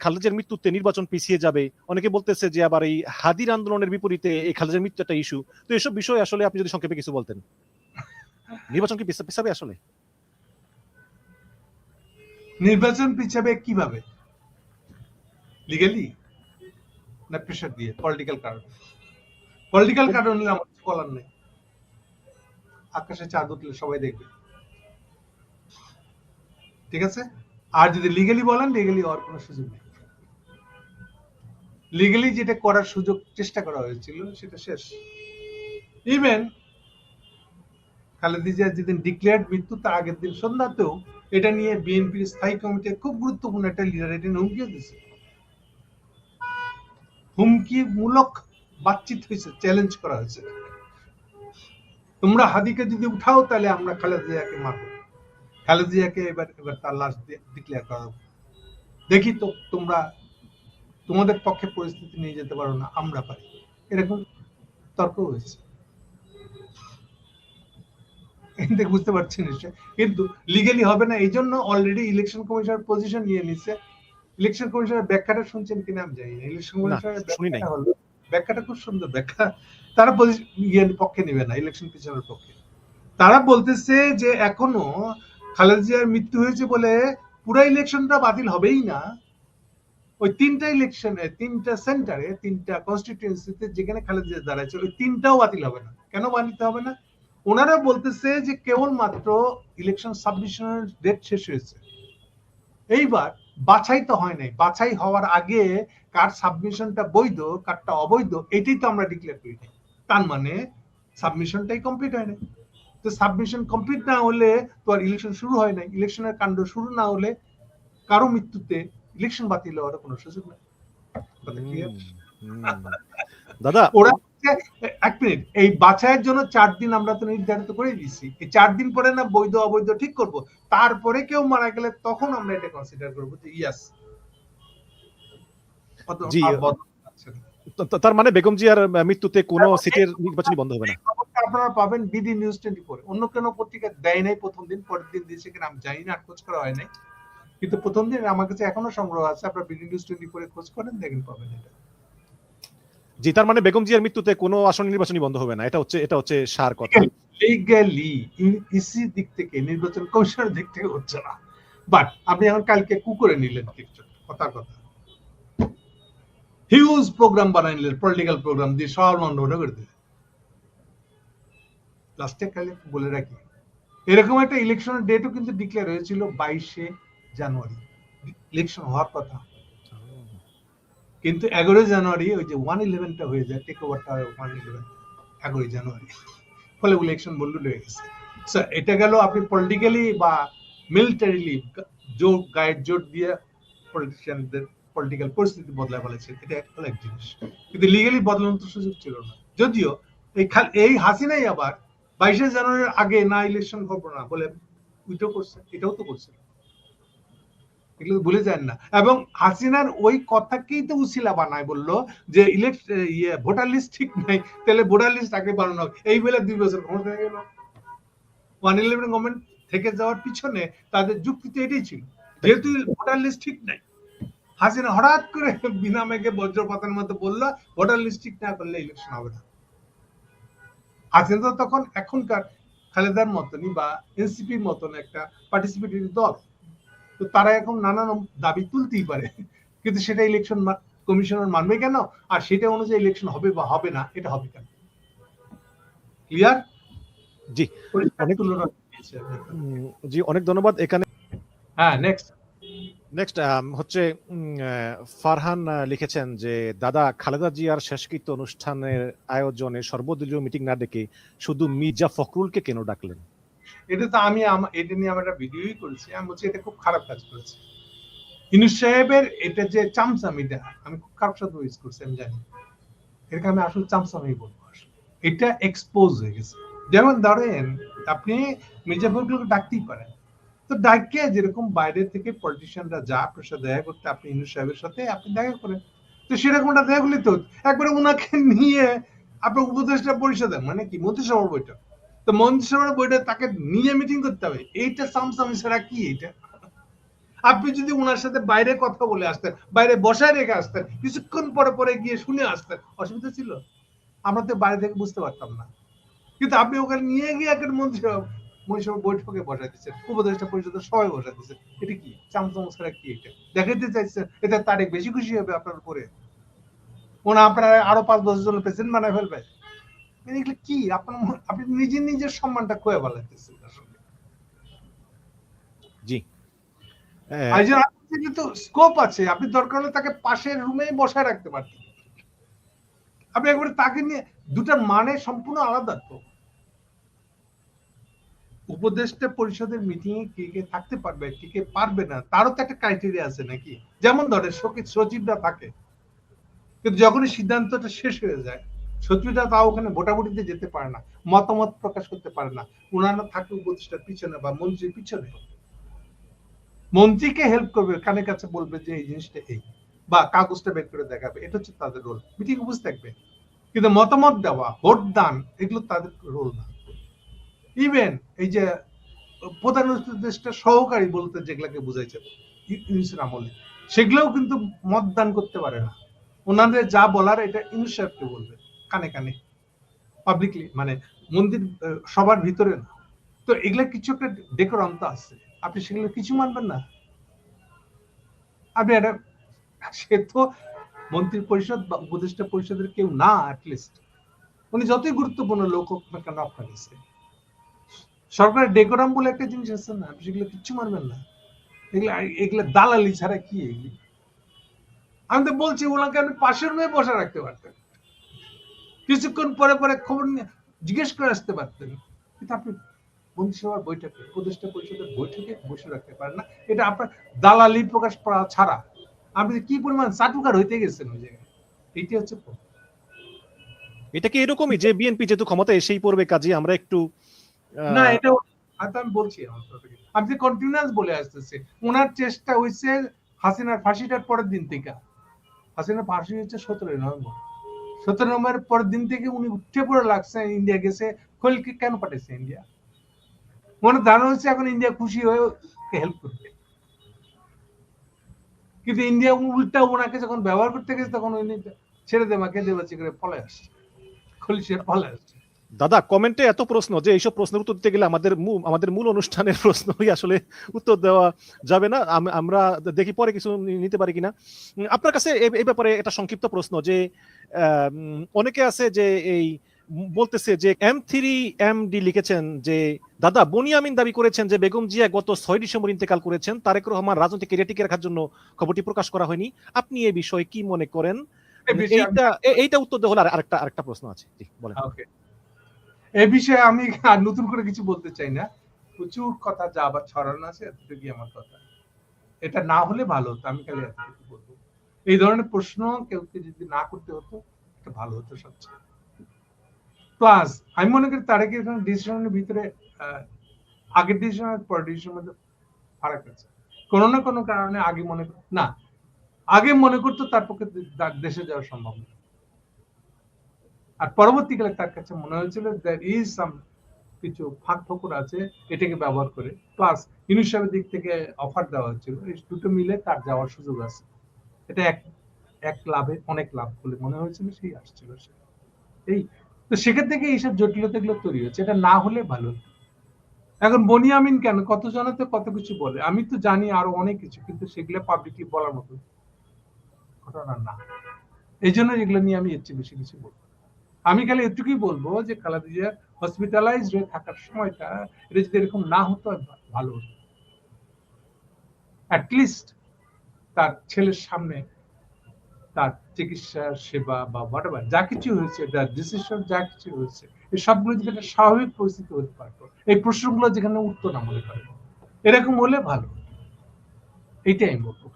খালেদা জিয়ার মৃত্যুতে নির্বাচন পিছিয়ে যাবে, অনেকে বলতেছে যে আবার এই হাদির আন্দোলনের বিপরীতে এই খালেদা জিয়ার মৃত্যু একটা ইস্যু। তো এসব বিষয়ে আসলে আপনি যদি সংক্ষেপে কিছু বলতেন, নির্বাচন কি পিছাবে আসলে? নির্বাচন পিছাবে কিভাবে? লিগ্যালি না প্রেশার দিয়ে? পলিটিক্যাল কারণ। পলিটিক্যাল কারণ হলে আমার কিছু বলার নেই, আকাশে চাঁদ উঠলে সবাই দেখবে, ঠিক আছে? আর যদি লিগ্যালি বলেন, লিগ্যালি হওয়ার কোনো সুযোগ নেই। লিগ্যালি যেটা করার সুযোগ চেষ্টা করা হয়েছিল সেটা শেষ। ইভেন খালেদা জিয়া যেদিন ডিক্লেয়ার্ড মৃত্যু তার আগের দিন সন্ধ্যাতেও এটা নিয়ে বিএনপির স্থায়ী কমিটি খুব গুরুত্বপূর্ণ একটা লিডার এটা হুমকিও দিয়েছে, হুমকিমূলক বাতচিত হয়েছে, চ্যালেঞ্জ করা হয়েছে, তোমরা হাদিকে যদি উঠাও তাহলে আমরা খালেদা জিয়াকে মারবো, খালেদা জিয়াকে এবার তার লাশ ডিক্লেয়ার করা হবে, দেখি তো তোমরা তোমাদের পক্ষে পরিস্থিতি নিয়ে যেতে পারো না, আমরা পারি, এরকম তর্ক হয়েছে। বুঝতে পারছি নিশ্চয়, কিন্তু লিগালি হবে না, এই জন্য অলরেডি ইলেকশন কমিশনার পজিশন নিয়ে নিচ্ছে। ইলেকশন কমিশনের ব্যাখ্যাটা শুনছেন কিনা আমি জানি না। ইলেকশন কমিশনের ব্যাখ্যাটা হলো, ব্যাখ্যাটা খুব সুন্দর ব্যাখ্যা, তারা পক্ষে নেবে না, ইলেকশন পিছনের পক্ষে। তারা বলতেছে যে এখনো খালেদা জিয়ার মৃত্যু হয়েছে বলে পুরো ইলেকশনটা বাতিল হবেই না, ওই তিনটা ইলেকশনে, তিনটা সেন্টারে, তিনটা কনস্টিটিউয়েন্সিতে যেখানে খালেদা জিয়া দাঁড়াচ্ছে ওই তিনটাও বাতিল হবে না। কেন বাতিল হবে না? ওনারা বলতেছে যে কেবলমাত্র ইলেকশন সাবমিশনের ডেট শেষ হয়েছে, এইবার বাছাই তো হয় নাই, বাছাই হওয়ার আগে কার সাবমিশনটা বৈধ কারটা অবৈধ এটাই তো আমরা ডিক্লেয়ার করি নাই, তার মানে সাবমিশনটাই কমপ্লিট হয় নাই। তো সাবমিশন কমপ্লিট না হলে তো আর ইলেকশন শুরু হয় নাই, ইলেকশনের কাণ্ড শুরু না হলে কারো মৃত্যুতে ইলেকশন বাতিল হওয়ার কোনো সুযোগ নেই। দাদা ওরা এক মিনিট, এই বাছাইয়ের জন্য 4 দিন আমরা তো নির্ধারিত করে দিয়েছি, এই 4 দিন পরে না বৈধ অবৈধ ঠিক করব, তারপরে কেউ মারা গেলে তখন আমরা এটা কনসিডার করব যে ইয়াস। জি, তার মানে বেগম জিয়ার মৃত্যুতে কোনো সিটের নির্বাচনই বন্ধ হবে না। আপনারা পাবেন বিডি নিউজ 24, অন্য কোনো পত্রিকা দেয় নাই প্রথম দিন, পরের দিন দিয়েছে কিনা আমি জানি না, খোঁজ করা হয় নাই, কিন্তু প্রথম দিন আমার কাছে এখনো সংগ্রহ আছে, আপনারা বিডি নিউজ 24 খোঁজ করেন, দেখেন পাবেন এটা। জি, তার মানে বেগম জিয়ার মৃত্যুতে কোনো আসন নির্বাচনই বন্ধ হবে না, এটা হচ্ছে সার কথা। লিগ্যালি ইসি দিক থেকে, নির্বাচন কমিশনের দিক থেকে হচ্ছে না, বাট আপনি এখন কালকে কু করে নিলেন কিছু কথা, হিউজ প্রোগ্রাম বানাই নিলেন, পলিটিক্যাল প্রোগ্রাম দিয়ে সব লন্ডন করে দিলেন। লাস্টে কালে বলে রাখি, এরকম একটা ইলেকশনের ডেটও কিন্তু ডিক্লেয়ার হয়েছিল 22 জানুয়ারি, ইলেকশন হওয়ার কথা, কিন্তু 11 জানুয়ারি ওই যে 111টা হয়ে যায়, টেক ওভারটা 111 11 জানুয়ারি, ফলে ইলেকশন বন্ধ হয়ে গেছে। এটা গেল আপনি পলিটিক্যালি বা মিলিটারিলি গায়ের জোর দিয়ে পলিটিশিয়ানদের পলিটিক্যাল পরিস্থিতি বদলায় ফেলেছে, এটা এক জিনিস, কিন্তু লিগালি বদলানোর তো সুযোগ ছিল না। যদিও এই হাসিনাই আবার 22 জানুয়ারির আগে না ইলেকশন করবো না বলে উইথড্র করছে, এটাও তো করছে, এগুলো ভুলে যান না। এবং হাসিনার ওই কথাকেই তো উসিলা বানায়, বললো যে ভোটার লিস্ট ঠিক নাই, তাহলে ভোটার লিস্ট আগে বানানো, এই বলে 2 বছর ক্ষমতা হয়ে গেল। 111 গভর্নমেন্ট থেকে যাওয়ার পিছনে তাদের যুক্তি তো এটাই ছিল, যেহেতু ভোটার লিস্ট ঠিক নাই, হাসিনা হঠাৎ করে বিনা মেঘে বজ্রপাতের মতো বললো ভোটার লিস্ট ঠিক না করলে ইলেকশন হবে না। হাসিনা তো তখন এখনকার খালেদার মতনই বা এনসিপির মতন একটা পার্টিসিপেটরি দল, তো তারা এখন নানান দাবি তুলতেই পারে, কিন্তু সেটা ইলেকশন কমিশনার মানবে কেন, আর সেটা অনুযায়ী ইলেকশন হবে বা হবে না এটা হবে কেন? ক্লিয়ার? জি, অনেক ধন্যবাদ। এখানে হ্যাঁ, নেক্সট হচ্ছে ফারহান লিখেছেন যে দাদা খালেদা জিয়ার শেষকৃত্য অনুষ্ঠানের আয়োজনে সর্বদলীয় মিটিং না ডেকে শুধু মির্জা ফখরুলকে কেন ডাকলেন? এটা তো আমি এটা নিয়ে আমরা একটা ভিডিওই করেছি, আমি বলছি এটা খুব খারাপ কাজ করেছে ইউনূস সাহেবের, এটা যে চামচামিটা আমি খুব খারাপ শব্দ ইউজ করছি আমি জানি, এটাকে আমি আসলে চামচামি বলবো, এটা এক্সপোজ হয়ে গেছে। যেমন ধরেন আপনি মির্জা ফখরুলকে ডাকতেই পারেন, তো ডাকে যেরকম বাইরে থেকে পলিটিশিয়ানরা যা আপনার দেখা করতে, আপনি ইউনূস সাহেবের সাথে আপনি দেখা করেন, তো সেরকমটা দেখা করলে তো একবারে ওনাকে নিয়ে আপনার উপদেষ্টা পরিষদে, মানে কি মন্ত্রিসভার বৈঠক, তো মন্ত্রিসভার বৈঠকে তাকে নিয়ে মিটিং করতে হবে, এইটা সামসামি ছাড়া কি এটা? আপনি যদি ওনার সাথে বাইরে কথা বলে আসতেন, বাইরে বসায় রেখে আসতেন, কিছুক্ষণ পরে পরে গিয়ে শুনে আসতেন, অসুবিধা ছিল? আমরা তো বাইরে থেকে বুঝতে পারতাম না। কিন্তু আপনি ওখানে নিয়ে গিয়ে একটা মন্ত্রিসভা বৈঠকে বসাই দিচ্ছেন, উপদেষ্টা পরিষদের সবাই বসাই দিচ্ছেন। এটা কি চামচমস্কারা কি? এটা দেখাইতে চাইছেন এটা তারেক বেশি খুশি হবে আপনার উপরে, ওনা আপনার আরো 5-10 জন প্রেসিডেন্ট বানায় ফেলবে। এগুলো কি? আপনি নিজের সম্মানটা খোয়া ফেলাইতেছেন আসলে। জি। একজন আপনার কিন্তু স্কোপ আছে, আপনি দরকার হলে তাকে পাশের রুমেই বসায় রাখতে পারতেন। আপনি একবারে তাকে নিয়ে দুটার মানে সম্পূর্ণ আলাদা তো। উপদেষ্টা পরিষদের মিটিং এ কে কে থাকতে পারবে, কে কে পারবে না, তারও তো একটা ক্রাইটেরিয়া আছে নাকি? যেমন ধরেন সচিবরা থাকে, কিন্তু যখনই সিদ্ধান্তটা শেষ হয়ে যায়, সচিবরা তাও ওখানে ভোটাভুটিতে যেতে পারে না, মতামত প্রকাশ করতে পারে না, ওনারা থাকে উপদেষ্টার পিছনে বা মন্ত্রীর পিছনে। মন্ত্রীকে হেল্প করবে, কানে কাছে বলবে যে এই জিনিসটা এই, বা কাগজটা বের করে দেখাবে, এটা হচ্ছে তাদের রোল। মিটিং বুঝতে থাকবে, কিন্তু মতামত দেওয়া, ভোট দান, এগুলো তাদের রোল না। ইভেন এই যে প্রধান উপদেষ্টা সহকারী বলতে যেগুলাকে বুঝাইছে ইউনূসের আমলে, সেগুলোও কিন্তু মত দান করতে পারে না। ওনাদের যা বলার এটা ইউনূস সাহেবকে বলবে কানে কানে, পাবলিকলি, মানে মন্দির সবার ভিতরে না। তো এগুলা কিছু একটা ডেকোরাম তো আছে, আপনি সেগুলো কিছু মানবেন না? আপনি এটা, সে তো মন্ত্রী পরিষদ বা উপদেষ্টা পরিষদের কেউ না, অ্যাটলিস্ট উনি যতই গুরুত্বপূর্ণ লোক হোক না কেন আপনার কাছে, সরকারের ডেকোরাম বলে একটা জিনিস আছে না, আপনি সেগুলো কিচ্ছু মানবেন না। এগুলা দালালি ছাড়া কি এগুলি? আমি তো বলছি ওনাকে আপনি পাশের রুমে বসে রাখতে পারতেন, কিছুক্ষণ পরে পরে খবর নিয়ে জিজ্ঞেস করে আসতে পারতেন, কিন্তু আপনি মন্ত্রিসভার বৈঠকে, উপদেষ্টা পরিষদের বৈঠকে বসে রাখতে পারেন না। এটা আপনার দালালি প্রকাশ করা ছাড়া আপনি কি পরিমাণ চাটুকার হইতে গেছেন ওই জায়গায়, এইটা হচ্ছে প্রশ্ন। এটা কি এরকমই যে বিএনপি যেহেতু ক্ষমতা এসেই পড়বে, কাজে আমরা একটু না, এটা আমি বলছি আমি যে কন্টিনিউয়াস বলে আসতেছি, ওনার চেষ্টা হয়েছে হাসিনার ফাঁসিটার পরের দিন থেকে। হাসিনার ফাঁসি হচ্ছে 17 নভেম্বর। 17 নভেম্বরের পরের দিন থেকে উনি উঠে পড়ে লাগছে, ইন্ডিয়া গেছে। খলিলকে কেন পাঠাইছে ইন্ডিয়া? মনে ধারণা হচ্ছে এখন ইন্ডিয়া খুশি হয়ে হেল্প করবে, কিন্তু ইন্ডিয়া উল্টা ওনাকে যখন ব্যবহার করতে গেছে তখন উনি ছেড়ে দে মাকে দেবাচি করে পলে আসছে, খলিল সাহেব পলে আসছে। দাদা কমেন্টে এত প্রশ্ন যে এইসব প্রশ্নের উত্তর দিতে গেলে আমাদের মূল অনুষ্ঠানের প্রশ্নই আসলে উত্তর দেওয়া যাবে না। আমরা দেখি পরে কিছু নিতে পারি কিনা। আপনার কাছে এই ব্যাপারে একটা সংক্ষিপ্ত প্রশ্ন যে অনেকে আছে যে এই বলতেছে যে M3MD লিখেছেন যে দাদা বনিয়ামিন দাবি করেছেন যে বেগম জিয়া গত 6 ডিসেম্বর ইন্তেকাল করেছেন, তারেক রহমান রাজনৈতিক ক্যারিয়ার টিকে রাখার জন্য খবরটি প্রকাশ করা হয়নি। আপনি এই বিষয়ে কি মনে করেন? এইটা উত্তর দেওয়া হলে আরেকটা প্রশ্ন আছে, জি বলেন। এই বিষয়ে আমি আর নতুন করে কিছু বলতে চাই না, প্রচুর কথা যা আবার ছড়ানো আছে, এতটুকুই আমার কথা। এটা না হলে ভালো হতো, আমি খালি এতটুকু বলবো। এই ধরনের প্রশ্ন কেউকে যদি না করতে হতো, এটা ভালো হতো সবচেয়ে। প্লাস আমি মনে করি তারেকের ডিসিশনের ভিতরে আগের ডিসিশন আর পরের ডিসিশনের মধ্যে ফারাক আছে। কোনো না কোনো কারণে আগে মনে করতো তার পক্ষে দেশে যাওয়া সম্ভব না, আর পরবর্তীকালে তার কাছে মনে হয়েছিল দ্যার ইজ সাম কিছু ফাঁক ফোকর আছে, এটাকে ব্যবহার করে, প্লাস ইউনূস সাহেবের দিক থেকে অফার দেওয়া হচ্ছিল, এই দুটো মিলে তার যাওয়ার সুযোগ আছে। এটা এক লাভে অনেক লাভ বলে মনে হয়েছিল, সেই আসছিল সে। এই তো সেখান থেকে এইসব জটিলতাগুলো তৈরি হচ্ছে, এটা না হলে ভালো। এখন বনিয়ামিন কেন, কত জনে তো কত কিছু বলে, আমি তো জানি আরো অনেক কিছু, কিন্তু সেগুলো পাবলিকলি বলার মতো ঘটনা না। এই জন্য এগুলো নিয়ে আমি এর চেয়ে বেশি কিছু বলবো। আমি খালি এটুকুই বলবো যে খালেদা জিয়া হসপিটালাইজড হয়ে থাকার সময়টা এটা যদি এরকম না হতো ভালো হতো। অ্যাটলিস্ট তার ছেলের সামনে তার চিকিৎসা সেবা বা হোয়াটএভার যা কিছু হয়েছে, তার ডিসিশন যা কিছু হয়েছে, এই সবগুলো যদি একটা স্বাভাবিক পরিস্থিতি হতে পারতো, এই প্রশ্নগুলো যেখানে উঠতো না মনে করে, এরকম হলে ভালো। এইটাই আমি বলবো।